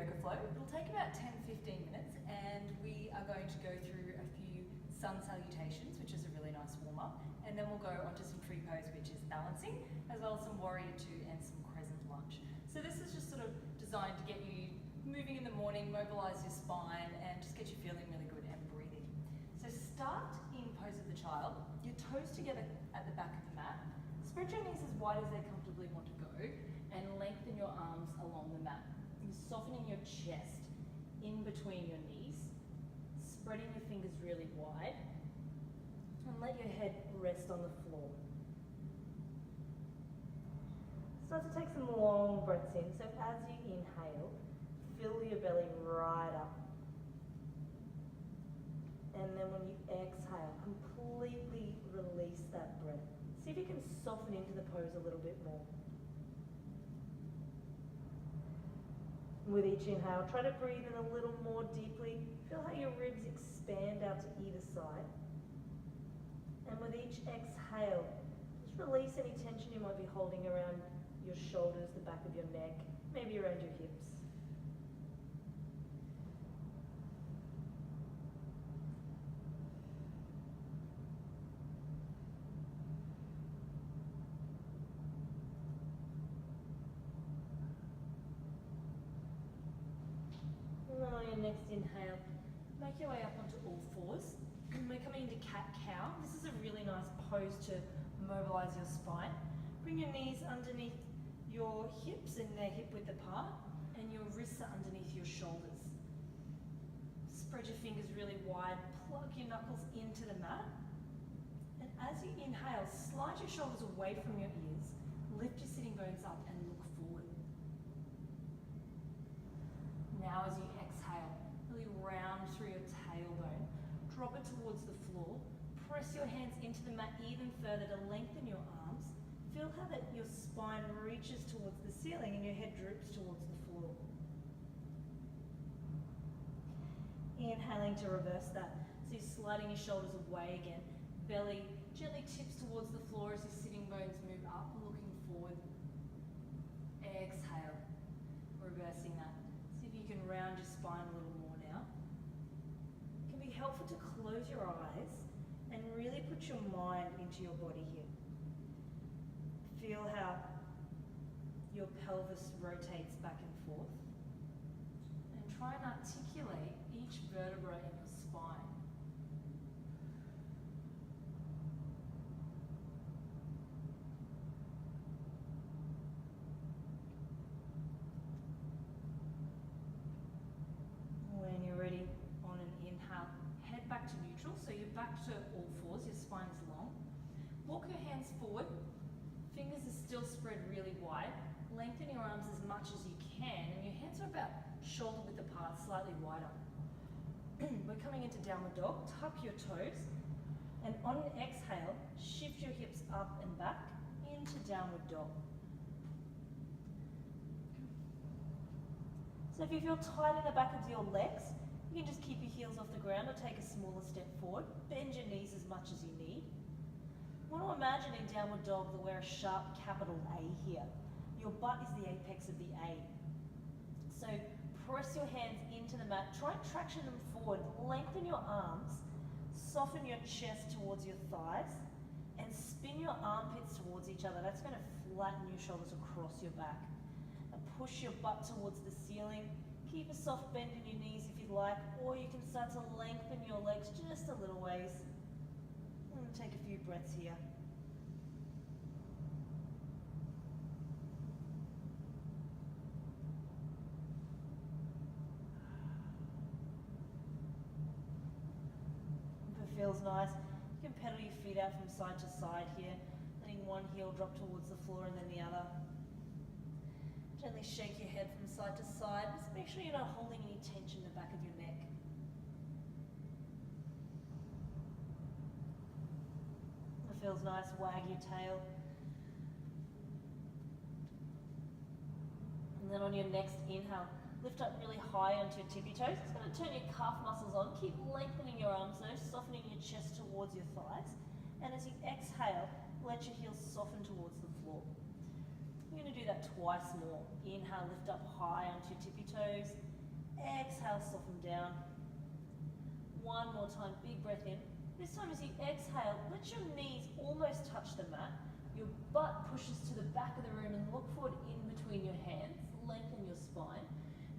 yoga flow. It'll take about 10-15 minutes, and we are going to go through a few sun salutations, which is a really nice warm-up, and then we'll go onto some tree pose, which is balancing, as well as some warrior two and some crescent lunge. So this is just sort of designed to get you moving in the morning, mobilize your spine, and just get you feeling really good and breathing. So start in pose of the child, your toes together at the back of the mat, spread your knees as wide as they comfortably want to go, and lengthen your arms along the mat. You're softening your chest in between your knees, spreading your fingers really wide, and let your head rest on the floor. Start to take some long breaths in. So as you inhale, fill your belly right up. And then when you exhale, completely release that breath. See if you can soften into the pose a little bit more. With each inhale, try to breathe in a little more deeply. Feel how your ribs expand out to either side. And with each exhale, just release any tension you might be holding around your shoulders, the back of your neck, maybe around your hips. And then on your next inhale, make your way up onto all fours. We're coming into cat-cow. This is a really nice pose to mobilize your spine. Bring your knees underneath your hips and they're hip width apart, and your wrists are underneath your shoulders. Spread your fingers really wide, plug your knuckles into the mat, and as you inhale, slide your shoulders away from your ears, lift your sitting bones up and look forward. Now as you exhale, really round through your tailbone, drop it towards the floor, press your hands into the mat even further to lengthen your arms. Feel how that your spine reaches towards the ceiling and your head droops towards the floor. Inhaling to reverse that. So you're sliding your shoulders away again. Belly gently tips towards the floor as your sitting bones move up, looking forward. Exhale, reversing that. See if you can round your spine a little more now. It can be helpful to close your eyes and really put your mind into your body here. Feel how your pelvis rotates back and forth, and try and articulate each vertebra in your spine. When you're ready, on an inhale, head back to neutral, so you're back to all fours, your spine is long. Walk your hands forward. Fingers are still spread really wide. Lengthen your arms as much as you can, and your hands are about shoulder width apart, slightly wider. We're coming into downward dog. Tuck your toes, and on an exhale, shift your hips up and back into downward dog. So if you feel tight in the back of your legs, you can just keep your heels off the ground or take a smaller step forward. Bend your knees as much as you need. I want to imagine in downward dog that we're a sharp capital A here. Your butt is the apex of the A. So press your hands into the mat, try and traction them forward, lengthen your arms, soften your chest towards your thighs, and spin your armpits towards each other. That's going to flatten your shoulders across your back. And push your butt towards the ceiling. Keep a soft bend in your knees if you'd like, or you can start to lengthen your legs just a little ways. Take a few breaths here. If it feels nice, you can pedal your feet out from side to side here, letting one heel drop towards the floor and then the other. Gently shake your head from side to side. Just make sure you're not holding any tension in the back of your neck. Feels nice, wag your tail. And then on your next inhale, lift up really high onto your tippy toes. It's going to turn your calf muscles on. Keep lengthening your arms though, softening your chest towards your thighs. And as you exhale, let your heels soften towards the floor. You're going to do that twice more. Inhale, lift up high onto your tippy toes. exhale, soften down. One more time, big breath in. This time as you exhale, let your knees almost touch the mat. Your butt pushes to the back of the room and look forward in between your hands. Lengthen your spine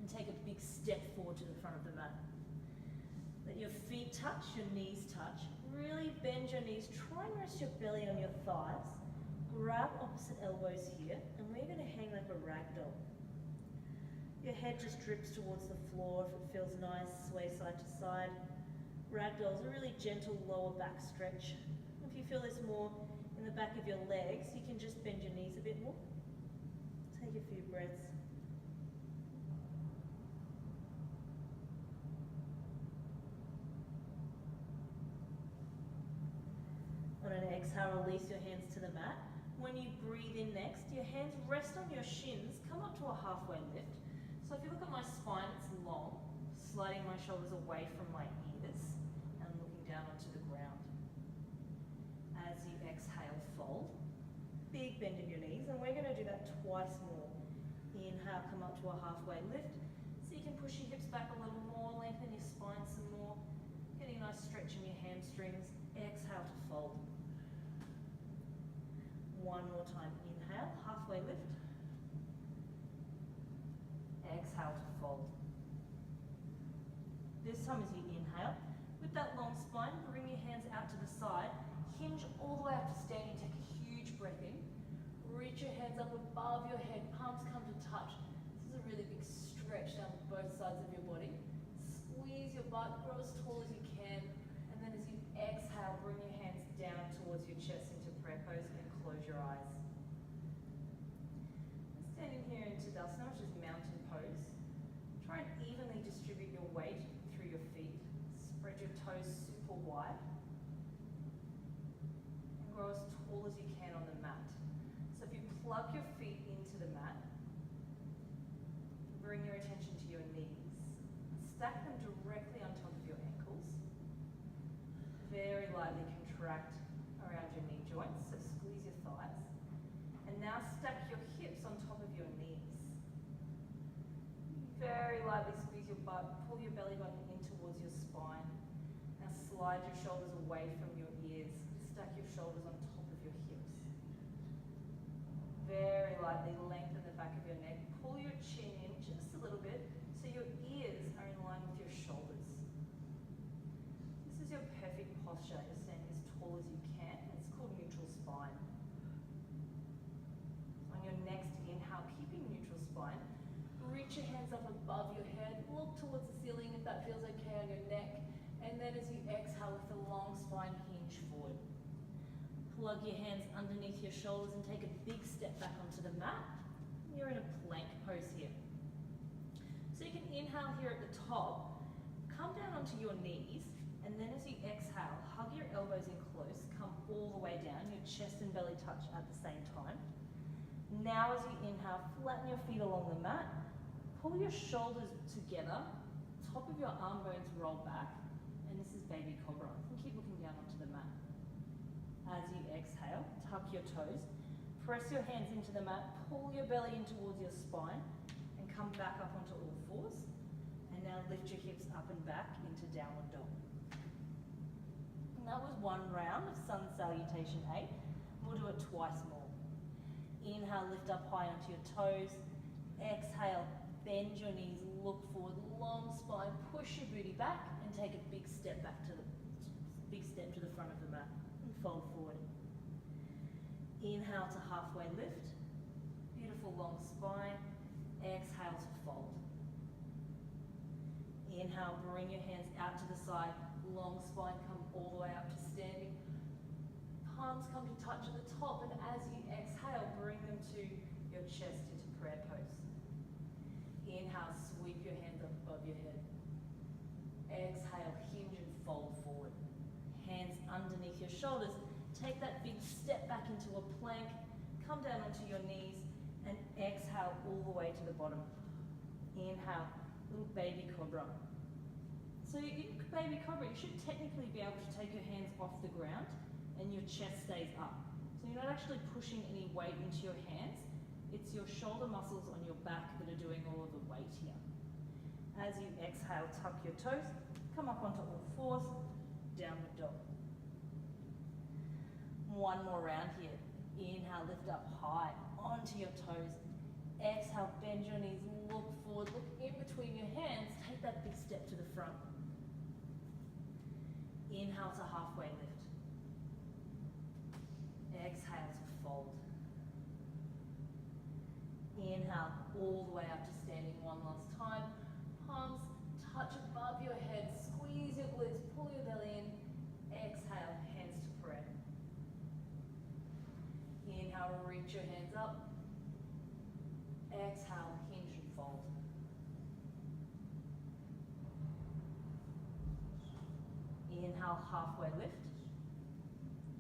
and take a big step forward to the front of the mat. Let your feet touch, your knees touch. Really bend your knees. Try and rest your belly on your thighs. Grab opposite elbows here, and we're going to hang like a rag doll. Your head just drips towards the floor if it feels nice. Sway side to side. Ragdoll is a really gentle lower back stretch. If you feel this more in the back of your legs, you can just bend your knees a bit more. Take a few breaths. On an exhale, release your hands to the mat. When you breathe in next, your hands rest on your shins, come up to a halfway lift. So if you look at my spine, it's long, sliding my shoulders away from my ears and looking down onto the ground. As you exhale, fold. Big bend in your knees, and we're going to do that twice more. Inhale, come up to a halfway lift. So you can push your hips back a little more, lengthen your spine some more, getting a nice stretch in your hamstrings. Exhale to fold. One more time, inhale, halfway lift. Exhale to fold. This time as you inhale, with that long spine, bring your hands out to the side, hinge all the way up to standing, take a huge breath in, reach your hands up above your head, palms come to touch. This is a really big stretch down both sides of your body. Squeeze your butt, grow as tall as you can, and then as you exhale, bring your hands down towards your chest into prayer pose and close your eyes. Standing here in Tadasana, which is mountain pose. Try and evenly distribute your weight through your feet. Spread your toes super wide. And grow as tall as you can on the mat. So if you plug your feet into the mat, bring your attention to your knees. Stack them directly on top of your ankles. Very lightly contract around your knee joints, so squeeze your thighs. And now stack your hips on top of your knees. Very lightly squeeze your butt, pull your belly button in towards your spine. Now slide your shoulders away from your ears. Stack your shoulders on top of your hips. Very lightly lengthen the back of your neck. Pull your chin in just a little bit so your ears are in line with your shoulders. This is your perfect posture. You're standing as tall as you can. It's called neutral spine. On your next inhale, keeping neutral spine, reach your hands up above your head, look towards the ceiling if that feels okay on your neck, and then as you exhale with the long spine, hinge forward. Plug your hands underneath your shoulders and take a big step back onto the mat. You're in a plank pose here. So you can inhale here at the top, come down onto your knees, and then as you exhale, hug your elbows in close, come all the way down, your chest and belly touch at the same time. Now as you inhale, flatten your feet along the mat, pull your shoulders together, top of your arm bones roll back, and this is baby cobra. And keep looking down onto the mat. As you exhale, tuck your toes, press your hands into the mat, pull your belly in towards your spine, and come back up onto all fours. And now lift your hips up and back into downward dog. And that was one round of sun salutation 8. We'll do it twice more. Inhale, lift up high onto your toes. Exhale, bend your knees, look forward, long spine, push your booty back, and take a big step back to the front of the mat and fold forward. Inhale to halfway lift. Beautiful long spine. Exhale to fold. Inhale, bring your hands out to the side. Long spine, come all the way up to standing. Palms come to touch at the top, and as you exhale, bring them to your chest into prayer pose. Inhale, sweep your hands up above your head. Exhale, hinge and fold forward. Hands underneath your shoulders. Take that big step back into a plank. Come down onto your knees and exhale all the way to the bottom. Inhale, little baby cobra. So in baby cobra, you should technically be able to take your hands off the ground and your chest stays up. So you're not actually pushing any weight into your hands. It's your shoulder muscles on your back that are doing all of the weight here. As you exhale, tuck your toes, come up onto all fours, downward dog. One more round here. Inhale, lift up high, onto your toes. Exhale, bend your knees, look forward, look in between your hands, take that big step to the front. Inhale to halfway lift. Exhale to fold. Inhale, all the way up to standing one last time. Palms touch above your head, squeeze your glutes, pull your belly in. Exhale, hands to prayer. Inhale, reach your hands up. Exhale, hinge and fold. Inhale, halfway lift.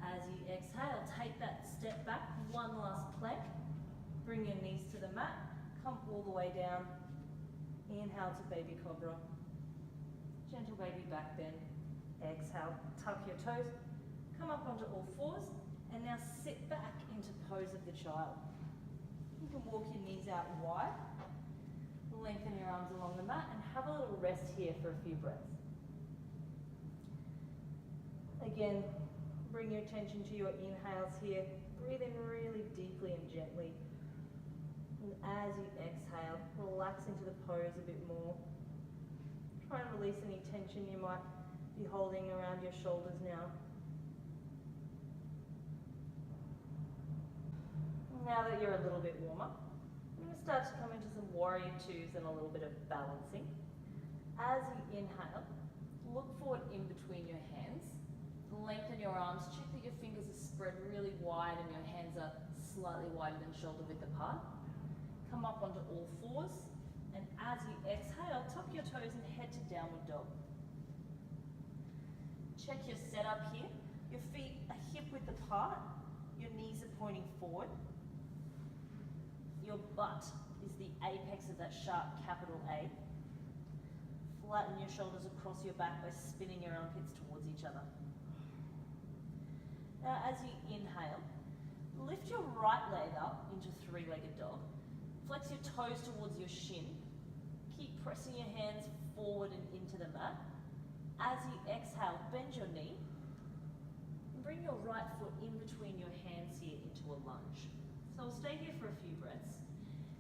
As you exhale, take that step back, one last plank. Bring your knees to the mat, come all the way down. Inhale to baby cobra. Gentle baby back bend. Exhale, tuck your toes, come up onto all fours, and now sit back into pose of the child. You can walk your knees out wide, lengthen your arms along the mat, and have a little rest here for a few breaths. Again, bring your attention to your inhales here. Breathe in really deeply and gently. And as you exhale, relax into the pose a bit more. Try and release any tension you might be holding around your shoulders now. Now that you're a little bit warmer, I'm going to start to come into some warrior twos and a little bit of balancing. As you inhale, look forward in between your hands. Lengthen your arms, check that your fingers are spread really wide and your hands are slightly wider than shoulder width apart. Come up onto all fours, and as you exhale, tuck your toes and head to downward dog. Check your setup here. Your feet are hip width apart, your knees are pointing forward. Your butt is the apex of that sharp capital A. Flatten your shoulders across your back by spinning your armpits towards each other. Now as you inhale, lift your right leg up into three-legged dog. Flex your toes towards your shin. Keep pressing your hands forward and into the mat. As you exhale, bend your knee. And bring your right foot in between your hands here into a lunge. So we'll stay here for a few breaths.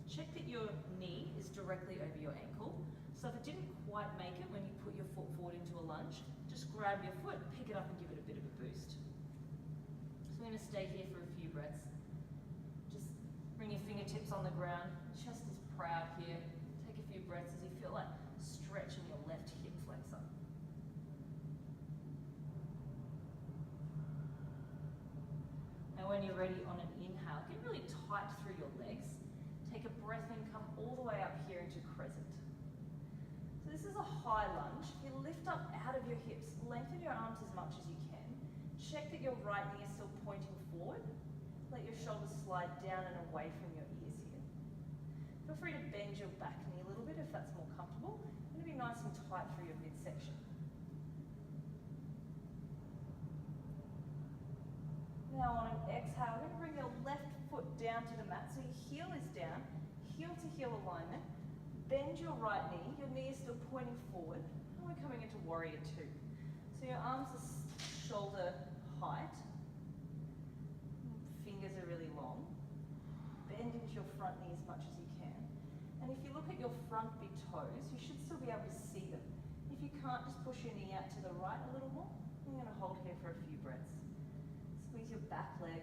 Check that your knee is directly over your ankle. So if it didn't quite make it when you put your foot forward into a lunge, just grab your foot, pick it up and give it a bit of a boost. So we're going to stay here for a few breaths. Just bring your fingertips on the ground, chest is proud here. Take a few breaths as you feel like stretch in your left hip flexor. Now when you're ready on an inhale, get really tight through your legs. Take a breath in, come all the way up here into crescent. So this is a high lunge. You lift up out of your hips, lengthen your arms as much as you can. Check that your right knee is still pointing forward. Let your shoulders slide down and away from your ears here. Feel free to bend your back knee a little bit if that's more comfortable. It's going to be nice and tight through your midsection. Now on an exhale, we're going to bring your left foot down to the mat. So your heel is down, heel to heel alignment. Bend your right knee, your knee is still pointing forward. And we're coming into warrior two. So your arms are shoulder height. Fingers are really long. Bend into your front knee as much as you can. And if you look at your front big toes, you should still be able to see them. If you can't, just push your knee out to the right a little more. I'm going to hold here for a few breaths. Squeeze your back leg.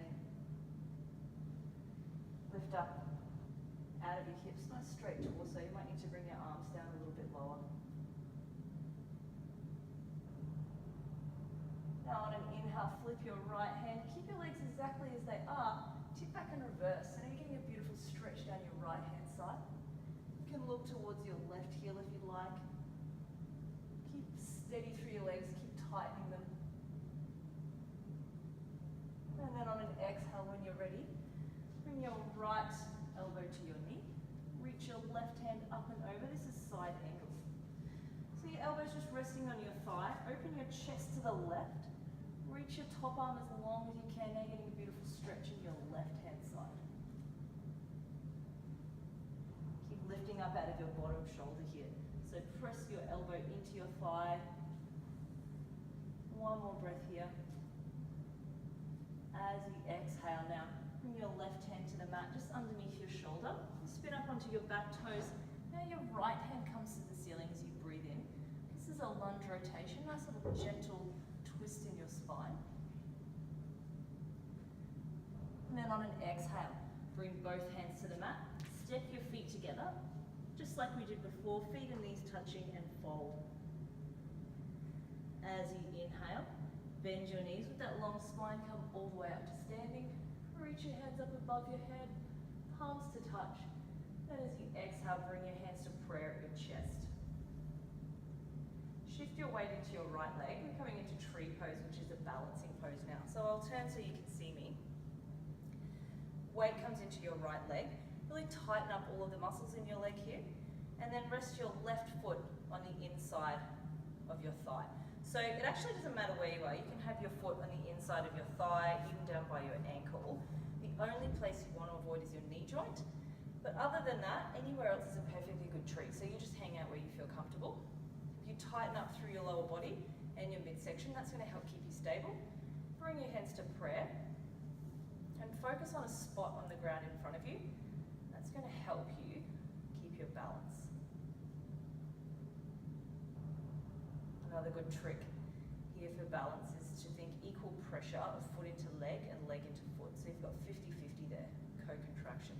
Lift up out of your hips, nice straight torso. You might need to bring your arms down a little bit lower. Now on an inhale, flip your right hand. Keep your legs exactly as they are. Tip back and reverse. So now you're getting a beautiful stretch down your right hand side. You can look towards your left heel if you'd like. Keep steady through your legs, keep tightening them. And then on an exhale, when you're ready, bring your right elbow to your knee. Reach your left hand up and over. This is side angle. So your elbow's just resting on your thigh. Open your chest to the left. Reach your top arm as long as you can. Now you're getting a beautiful stretch in your left hand side. Keep lifting up out of your bottom shoulder here. So So press your elbow into your thigh. One more breath here. As you exhale now, bring your left hand to the mat just underneath your shoulder. Spin up onto your back toes. Now your right hand comes to the ceiling as you breathe in. This is a lunge rotation, nice little gentle twist in your spine. And then on an exhale, bring both hands to the mat. Step your feet together, just like we did before, feet and knees touching, and fold. As you inhale, bend your knees with that long spine, come all the way up to standing. Reach your hands up above your head, palms to touch. And as you exhale, bring your hands to prayer at your chest. Shift your weight into your right leg. We're coming into tree pose, which is a balancing pose now. So I'll turn so you can see me. Weight comes into your right leg. Really tighten up all of the muscles in your leg here. And then rest your left foot on the inside of your thigh. So it actually doesn't matter where you are. You can have your foot on the inside of your thigh, even down by your ankle. The only place you want to avoid is your knee joint. But other than that, anywhere else is a perfectly good treat. So you just hang out where you feel comfortable. If you tighten up through your lower body and your midsection, that's going to help keep you stable. Bring your hands to prayer and focus on a spot on the ground in front of you. That's going to help you keep your balance. Another good trick here for balance is to think equal pressure of foot into leg and leg into foot. So you've got 50-50 there, co-contraction.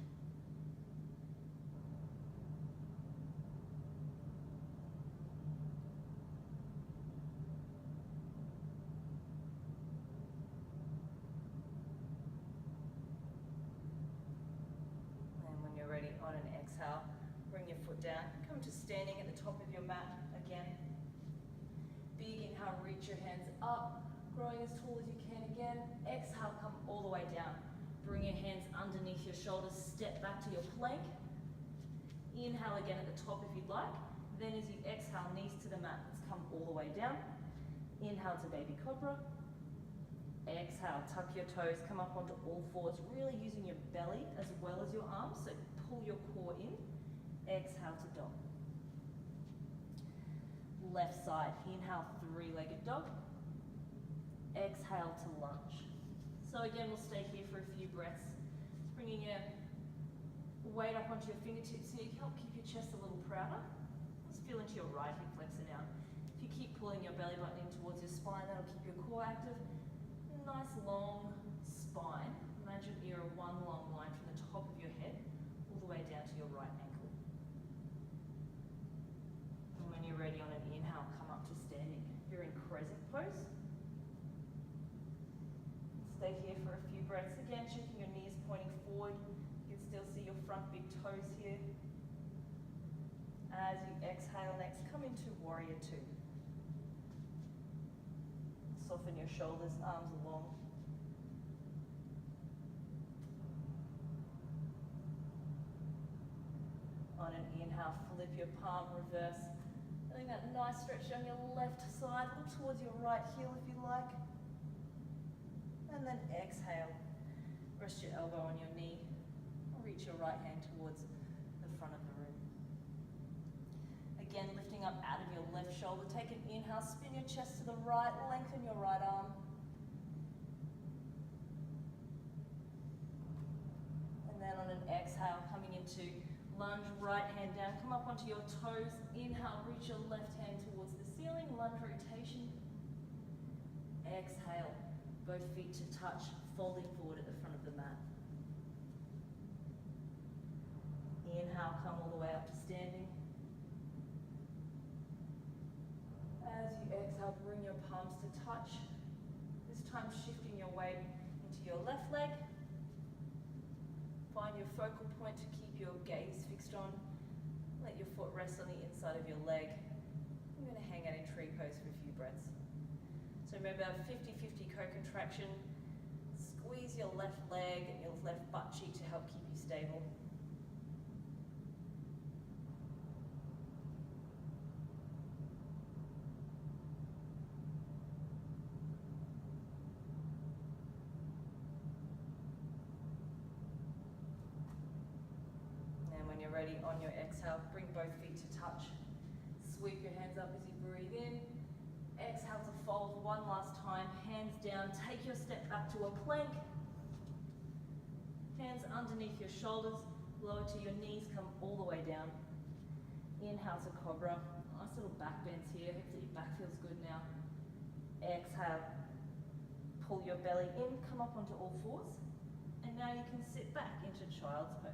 And when you're ready, on an exhale, bring your foot down. Come to standing at the top of your mat again. Big inhale, reach your hands up, growing as tall as you can again. Exhale, come all the way down. Bring your hands underneath your shoulders, step back to your plank. Inhale again at the top if you'd like. Then as you exhale, knees to the mat, let's come all the way down. Inhale to baby cobra. Exhale, tuck your toes, come up onto all fours, really using your belly as well as your arms, so pull your core in. Exhale to dog. Left side, inhale, three-legged dog. Exhale to lunge. So again, we'll stay here for a few breaths. Bringing your weight up onto your fingertips here, help keep your chest a little prouder. Let's feel into your right hip flexor now. If you keep pulling your belly button in towards your spine, that'll keep your core active. Nice long spine. Imagine you're one long line from the top of your head all the way down to your right ankle. And when you're ready, on an inhale, come up to standing. You're in crescent pose. Stay here for a few breaths. Again, checking your knees pointing forward. You can still see your front big toes here. As you exhale next, come into warrior two. Soften your shoulders, arms long. On an inhale, flip your palm, reverse. Feeling that nice stretch down your left side. Look towards your right heel if you like. And then exhale. Rest your elbow on your knee. Reach your right hand towards the front of the room. Again, lifting up out of your left shoulder. Take an inhale, spin your chest to the right, lengthen your right arm. And then on an exhale, coming into lunge, right hand down, come up onto your toes. Inhale, reach your left hand towards the ceiling, lunge rotation. Exhale, both feet to touch, folding forward at the front of the mat. Inhale, come all the way up to standing. As you exhale, bring your palms to touch. This time shifting your weight into your left leg. Find your focal point to keep your gaze fixed on. Let your foot rest on the inside of your leg. I'm going to hang out in tree pose for a few breaths. So remember, 50-50 co-contraction. Squeeze your left leg and your left butt cheek to help keep you stable. Ready, on your exhale, bring both feet to touch. up as you breathe in. Exhale to fold one last time, hands down, take your step back to a plank. Hands underneath your shoulders, lower to your knees, come all the way down. Inhale to cobra, nice little back bends here, hopefully your back feels good now. Exhale, pull your belly in, come up onto all fours, and now you can sit back into child's pose.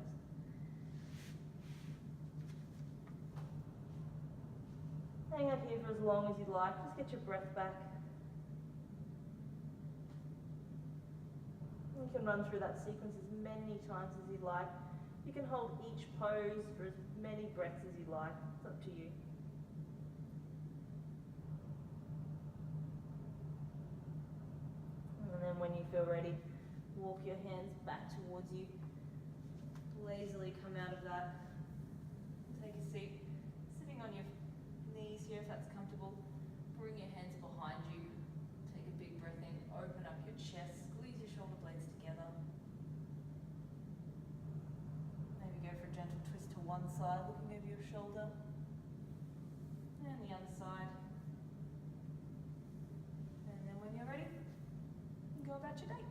Hang out here for as long as you'd like, just get your breath back. You can run through that sequence as many times as you'd like. You can hold each pose for as many breaths as you'd like. It's up to you. And then when you feel ready, walk your hands back towards you. Lazily come out of that. Take a seat, sitting on your knees here if that's comfortable. Bring your hands behind you. Take a big breath in, open up your chest, squeeze your shoulder blades together. Maybe go for a gentle twist to one side, looking over your shoulder. And the other side. And then when you're ready, go about your day.